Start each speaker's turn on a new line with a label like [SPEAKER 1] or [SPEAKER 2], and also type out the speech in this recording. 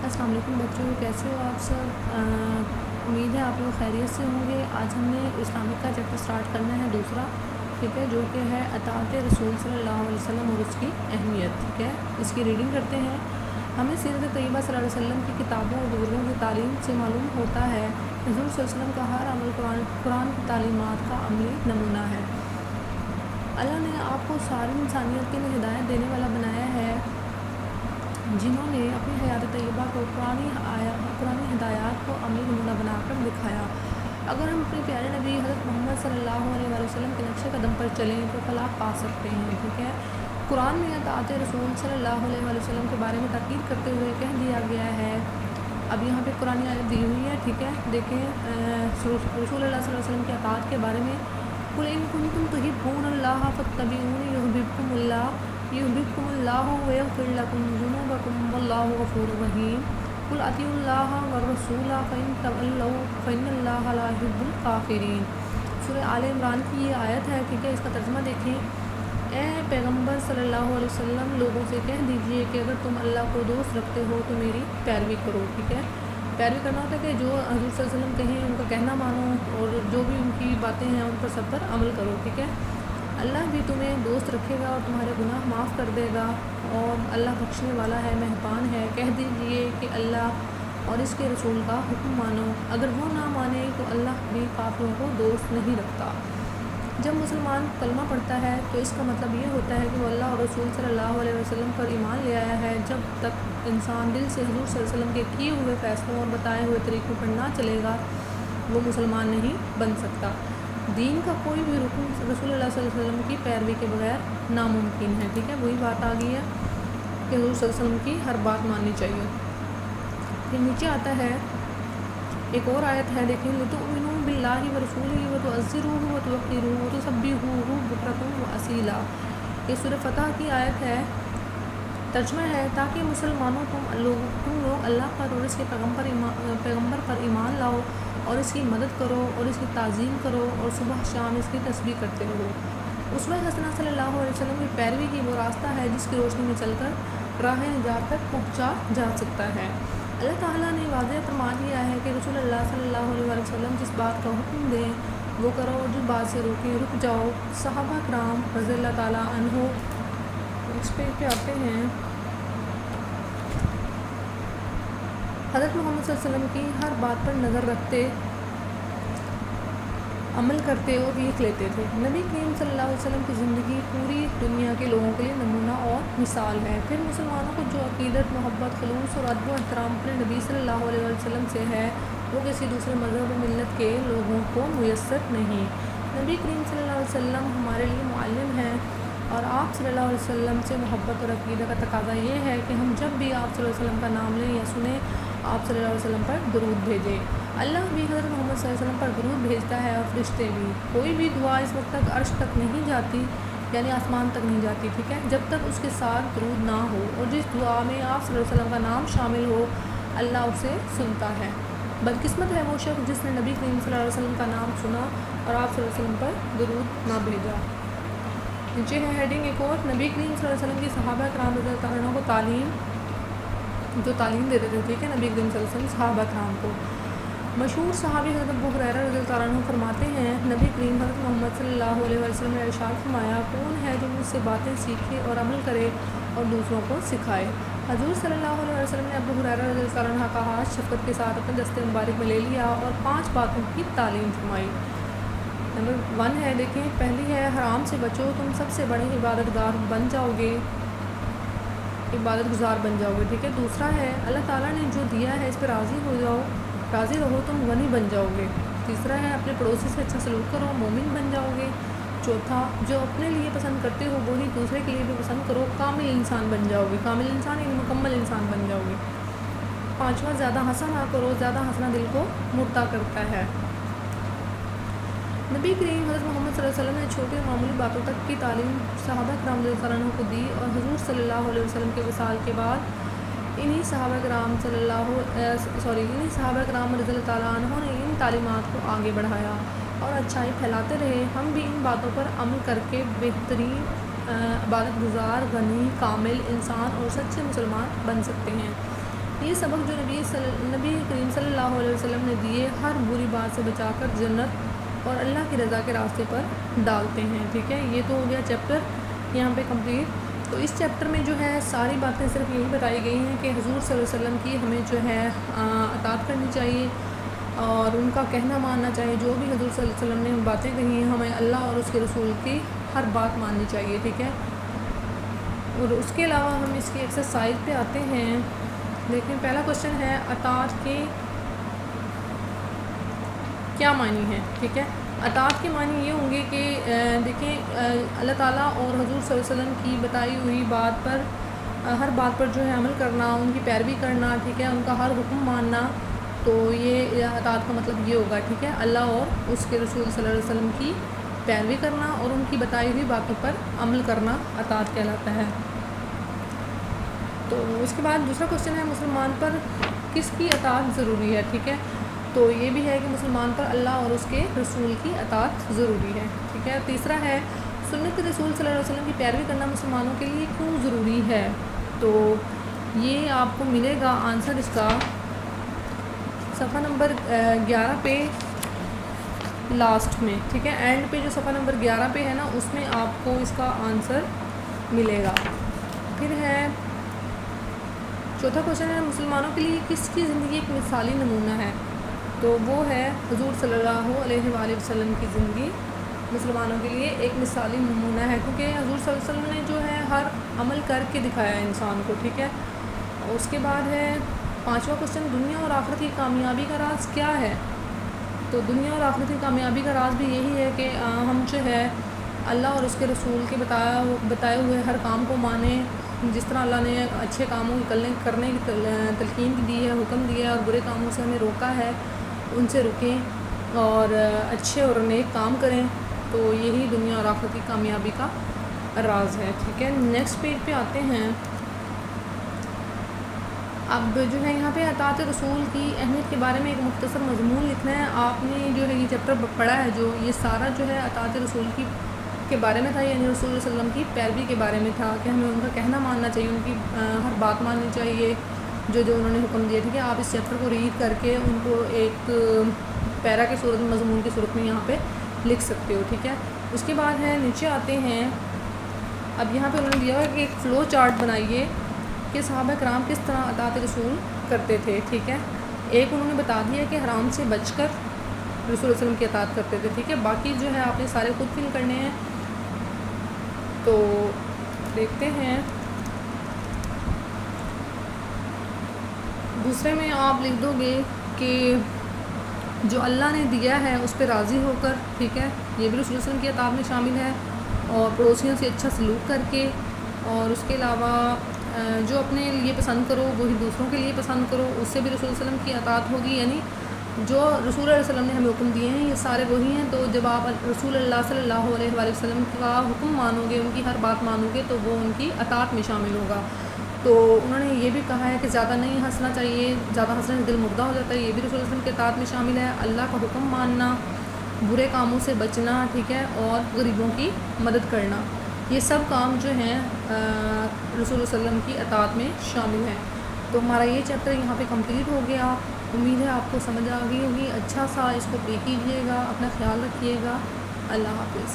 [SPEAKER 1] السلام علیکم بچوں، کیسے ہو آپ سب؟ امید ہے آپ لوگ خیریت سے ہوں گے۔ آج ہم نے اسلامک کا چیپٹر سٹارٹ کرنا ہے دوسرا، ٹھیک ہے، جو کہ ہے اطاعت رسول صلی اللہ علیہ وسلم اور اس کی اہمیت، ٹھیک ہے۔ اس کی ریڈنگ کرتے ہیں۔ ہمیں سیرت طیبہ صلی اللہ علیہ وسلم کی کتابوں اور بزرگوں کی تعلیم سے معلوم ہوتا ہے حضور صلی اللہ علیہ وسلم کا ہر عمل قرآن کی تعلیمات کا عملی نمونہ ہے۔ اللہ نے آپ کو ساری انسانیت کے لیے ہدایت دینے والا بنایا ہے، جنہوں نے اپنی حیات طیبہ کو قرآنی ہدایات کو عملی نمونہ بنا کر دکھایا۔ اگر ہم اپنے پیارے نبی حضرت محمد صلی اللہ علیہ وسلم کے نقش قدم پر چلیں تو فلاح پا سکتے ہیں، ٹھیک ہے۔ قرآن میں اطاعت رسول صلی اللہ علیہ وسلم کے بارے میں تاکید کرتے ہوئے کہہ دیا گیا ہے۔ اب یہاں پہ قرآن آیت دی ہوئی ہے، ٹھیک ہے، دیکھیں رسول اللہ صلی اللہ علیہ وسلم کی اطاعت کے بارے میں۔ قل ان کنتم تحبون اللہ فاتبعونی یحببکم اللہ یحببکم اللہ ویغفر لکم ذنوبکم واللہ غفور رحیم۔ قل اطیعوا اللہ والرسول فإن تولوا فإن اللہ لا يحب الکافرین۔ سورہ آل عمران کی یہ آیت ہے، ٹھیک ہے۔ اس کا ترجمہ دیکھیں۔ اے پیغمبر صلی اللہ علیہ وسلم، لوگوں سے کہہ دیجئے کہ اگر تم اللہ کو دوست رکھتے ہو تو میری پیروی کرو، ٹھیک ہے۔ پیروی کرنا ہوتا ہے کہ جو حضور صلی اللہ علیہ وسلم کہیں ان کا کہنا مانو، اور جو بھی ان کی باتیں ہیں ان پر سب پر عمل کرو، ٹھیک ہے۔ اللہ بھی تمہیں دوست رکھے گا اور تمہارے گناہ معاف کر دے گا، اور اللہ بخشنے والا ہے، مہربان ہے۔ کہہ دیجئے کہ اللہ اور اس کے رسول کا حکم مانو، اگر وہ نہ مانے تو اللہ بھی کافروں کو دوست نہیں رکھتا۔ جب مسلمان کلمہ پڑھتا ہے تو اس کا مطلب یہ ہوتا ہے کہ وہ اللہ اور رسول صلی اللہ علیہ وسلم پر ایمان لے آیا ہے۔ جب تک انسان دل سے حضور صلی اللہ علیہ وسلم کے کیے ہوئے فیصلوں اور بتائے ہوئے طریقوں پر نہ چلے گا، وہ مسلمان نہیں بن سکتا۔ دین کا کوئی بھی رکن رسول اللہ صلی اللہ علیہ وسلم کی پیروی کے بغیر ناممکن ہے، ٹھیک ہے۔ وہی بات آ گئی ہے کہ حضور صلی اللہ علیہ وسلم کی ہر بات ماننی چاہیے۔ پھر نیچے آتا ہے ایک اور آیت ہے، دیکھیں، لِتُؤْمِنُوا بِاللَّهِ وَرَسُولِهِ وَتُعَزِّرُوهُ وَتُوَقِّرُوهُ وَتُسَبِّحُوهُ بُكْرَةً وَأَصِيلًا۔ یہ سورہ فتح کی آیت ہے۔ ترجمہ ہے تاکہ مسلمانوں تم لوگ اللہ پر اور اس کے پیغمبر پر ایمان لاؤ اور اس کی مدد کرو اور اس کی تعظیم کرو اور صبح شام اس کی تسبیح کرتے رہو۔ اسوہ حسنہ صلی اللہ علیہ وسلم کی پیروی کی وہ راستہ ہے جس کی روشنی میں چل کر راہ نجات تک پہنچا جا سکتا ہے۔ اللہ تعالیٰ نے واضح فرما دیا ہے کہ رسول اللہ صلی اللہ علیہ وسلم جس بات کا حکم دیں وہ کرو اور جس بات سے روکیں رک جاؤ۔ صحابہ کرام رضی اللہ تعالیٰ عنہ اس پہ آتے ہیں۔ حضرت محمد صلی اللہ علیہ وسلم کی ہر بات پر نظر رکھتے، عمل کرتے اور لکھ لیتے تھے۔ نبی کریم صلی اللہ علیہ وسلم کی زندگی پوری دنیا کے لوگوں کے لیے نمونہ اور مثال ہے۔ پھر مسلمانوں کو جو عقیدت، محبت، خلوص اور ادب و احترام اپنے نبی صلی اللہ علیہ وسلم سے ہے وہ کسی دوسرے مذہب و ملت کے لوگوں کو میسر نہیں۔ نبی کریم صلی اللہ علیہ وسلم ہمارے لیے معلم ہیں، اور آپ صلی اللہ علیہ وسلم سے محبت اور عقیدہ کا تقاضا یہ ہے کہ ہم جب بھی آپ صلی اللہ علیہ وسلم کا نام لیں یا سنیں آپ صلی اللہ علیہ وسلم پر درود بھیجیں۔ اللہ بھی حضرت محمد صلی اللہ علیہ وسلم پر درود بھیجتا ہے اور فرشتے بھی۔ کوئی بھی دعا اس وقت تک عرش تک نہیں جاتی، یعنی آسمان تک نہیں جاتی، ٹھیک ہے، جب تک اس کے ساتھ درود نہ ہو، اور جس دعا میں آپ صلی اللہ علیہ وسلم کا نام شامل ہو اللہ اسے سنتا ہے۔ بدقسمت ہے وہ شخص جس نے نبی کریم صلی اللہ علیہ وسلم کا نام سنا اور آپ صلی اللہ علیہ وسلم پر درود نہ بھیجا۔ نیچے ہے ہیڈنگ ایک اور، نبی کریم صلی اللہ علیہ وسلم کی صحابہ کرام رضی اللہ عنہ کو تعلیم دیتے تھے، ٹھیک ہے، نبی کریم صلی اللہ علیہ وسلم صحابہ کرام کو۔ مشہور صحابی حضرت ابو ہریرہ رضی اللہ عنہ فرماتے ہیں نبی کریم حضرت محمد صلی اللہ علیہ وسلم نے ارشاد فرمایا، کون ہے جو مجھ سے باتیں سیکھے اور عمل کرے اور دوسروں کو سکھائے۔ حضور صلی اللہ علیہ وسلم نے ابو ہریرہ رضی اللہ عنہ کا ہاتھ شفقت کے ساتھ اپنے دستے مبارک میں لے لیا اور 5 باتوں کی تعلیم فرمائی۔ نمبر 1 ہے، دیکھیں، پہلی ہے حرام سے بچو، تم سب سے بڑے عبادت گزار بن جاؤ گے، ٹھیک ہے۔ دوسرا ہے اللہ تعالیٰ نے جو دیا ہے اس پہ راضی رہو، تم غنی بن جاؤ گے۔ تیسرا ہے اپنے پڑوسی سے اچھا سلوک کرو، مومن بن جاؤ گے۔ چوتھا، جو اپنے لیے پسند کرتے ہو وہی دوسرے کے لیے بھی پسند کرو، کامل انسان بن جاؤ گے، کامل انسان یعنی مکمل انسان بن جاؤ گے۔ پانچواں، زیادہ ہنسا نہ کرو، زیادہ ہنسنا دل کو مردہ کرتا ہے۔ نبی کریم حضرت محمد صلی اللہ علیہ وسلم نے چھوٹی اور معمولی باتوں تک کی تعلیم صحابہ کرام رضی اللہ عنہ کو دی، اور حضور صلی اللہ علیہ وسلم کے وصال کے بعد انہی صحابہ کرام رضی اللہ تعالیٰ عنہ نے ان تعلیمات کو آگے بڑھایا اور اچھائی پھیلاتے رہے۔ ہم بھی ان باتوں پر عمل کر کے بہترین عبادت گزار، غنی، کامل انسان اور سچے مسلمان بن سکتے ہیں۔ یہ یہ سبق جو نبی کریم صلی اللہ علیہ وسلم نے دیے ہر بری بات سے بچا کر جنت اور اللہ کی رضا کے راستے پر ڈالتے ہیں، ٹھیک ہے۔ یہ تو ہو گیا چیپٹر یہاں پہ کمپلیٹ۔ تو اس چیپٹر میں جو ہے ساری باتیں صرف یہی بتائی گئی ہیں کہ حضور صلی اللہ علیہ وسلم کی ہمیں جو ہے اطاعت کرنی چاہیے اور ان کا کہنا ماننا چاہیے، جو بھی حضور صلی اللہ علیہ وسلم نے باتیں کہی ہیں ہمیں اللہ اور اس کے رسول کی ہر بات ماننی چاہیے، ٹھیک ہے۔ اور اس کے علاوہ ہم اس کی ایکسرسائز پہ آتے ہیں۔ لیکن پہلا کوشچن ہے اطاعت کے کیا معنی ہے، ٹھیک ہے۔ اطاعت کے معنی یہ ہوں گے کہ دیکھیں اللہ تعالیٰ اور حضور صلی اللہ علیہ وسلم کی بتائی ہوئی بات پر ہر بات پر جو ہے عمل کرنا، ان کی پیروی کرنا، ٹھیک ہے، ان کا ہر حکم ماننا، تو یہ اطاعت کا مطلب یہ ہوگا، ٹھیک ہے۔ اللہ اور اس کے رسول صلی اللہ علیہ وسلم کی پیروی کرنا اور ان کی بتائی ہوئی باتوں پر عمل کرنا اطاعت کہلاتا ہے۔ تو اس کے بعد دوسرا کوشچن ہے مسلمان پر کس کی اطاعت ضروری ہے، ٹھیک ہے۔ تو یہ بھی ہے کہ مسلمان پر اللہ اور اس کے رسول کی اطاعت ضروری ہے، ٹھیک ہے۔ تیسرا ہے سنت رسول صلی اللہ علیہ وسلم کی پیروی کرنا مسلمانوں کے لیے کیوں ضروری ہے۔ تو یہ آپ کو ملے گا آنسر اس کا صفحہ نمبر 11 پہ لاسٹ میں، ٹھیک ہے۔ اینڈ پہ جو صفحہ نمبر 11 پہ ہے نا، اس میں آپ کو اس کا آنسر ملے گا۔ پھر ہے چوتھا کوشچن ہے مسلمانوں کے لیے کس کی زندگی ایک مثالی نمونہ ہے۔ تو وہ ہے حضور صلی اللہ علیہ وآلہ وسلم کی زندگی مسلمانوں کے لیے ایک مثالی نمونہ ہے، کیونکہ حضور صلی اللہ علیہ وسلم نے جو ہے ہر عمل کر کے دکھایا ہے انسان کو، ٹھیک ہے۔ اس کے بعد ہے پانچواں کوشچن دنیا اور آخرت کی کامیابی کا راز کیا ہے۔ تو دنیا اور آخرت کی کامیابی کا راز بھی یہی ہے کہ ہم جو ہے اللہ اور اس کے رسول کے بتائے ہوئے ہر کام کو مانیں، جس طرح اللہ نے اچھے کاموں کرنے کی تلقین دی ہے، حکم دیا ہے، اور برے کاموں سے ہمیں روکا ہے، ان سے رکیں اور اچھے اور نیک کام کریں۔ تو یہی دنیا اور آخرت کی کامیابی کا راز ہے، ٹھیک ہے۔ نیکسٹ پیج پہ آتے ہیں۔ اب جو ہے یہاں پہ اطاعت رسول کی اہمیت کے بارے میں ایک مختصر مضمون لکھنا ہے۔ آپ نے جو ہے یہ چیپٹر پڑھا ہے، جو یہ سارا جو ہے اطاعت رسول کے بارے میں تھا، یعنی رسول صلی اللہ علیہ وسلم کی پیروی کے بارے میں تھا کہ ہمیں ان کا کہنا ماننا چاہیے، ان کی ہر بات ماننی چاہیے جو انہوں نے حکم دیا، ٹھیک ہے۔ آپ اس چیپٹر کو ریڈ کر کے ان کو ایک پیرا کی صورت میں، مضمون کی صورت میں یہاں پہ لکھ سکتے ہو، ٹھیک ہے۔ اس کے بعد ہے نیچے آتے ہیں۔ اب یہاں پہ انہوں نے دیا ہے کہ ایک فلو چارٹ بنائیے کہ صحابہ کرام کس طرح اطاعت رسول کرتے تھے، ٹھیک ہے۔ ایک انہوں نے بتا دیا کہ حرام سے بچ کر رسول صلی اللہ علیہ وسلم کی اطاعت کرتے تھے، ٹھیک ہے۔ باقی جو ہے آپ نے سارے خود فل کرنے ہیں۔ تو دیکھتے ہیں دوسرے میں آپ لکھ دو گے کہ جو اللہ نے دیا ہے اس پہ راضی ہو کر، ٹھیک ہے، یہ بھی رسول صلی اللہ علیہ وسلم کی اطاعت میں شامل ہے، اور پڑوسیوں سے اچھا سلوک کر کے، اور اس کے علاوہ جو اپنے لیے پسند کرو وہی دوسروں کے لیے پسند کرو، اس سے بھی رسول صلی اللہ علیہ وسلم کی اطاعت ہوگی، یعنی جو رسول اللہ علیہ وسلم نے ہمیں حکم دیے ہیں یہ سارے وہی ہیں۔ تو جب آپ رسول اللہ صلی اللہ علیہ وآلہ وسلم کا حکم مانو گے، ان کی ہر بات مانو گے، تو وہ ان کی اطاعت میں شامل ہوگا۔ تو انہوں نے یہ بھی کہا ہے کہ زیادہ نہیں ہنسنا چاہیے، زیادہ ہنسنے سے دل مردہ ہو جاتا ہے، یہ بھی رسول اللہ علیہ وسلم کے اطاعت میں شامل ہے۔ اللہ کا حکم ماننا، برے کاموں سے بچنا، ٹھیک ہے، اور غریبوں کی مدد کرنا، یہ سب کام جو ہیں رسول اللہ علیہ وسلم کی اطاعت میں شامل ہیں۔ تو ہمارا یہ چیپٹر یہاں پہ کمپلیٹ ہو گیا۔ امید ہے آپ کو سمجھ آ گئی ہوگی۔ اچھا سا اس کو پڑھ کیجیے گا، اپنا خیال رکھیے گا۔ اللہ حافظ۔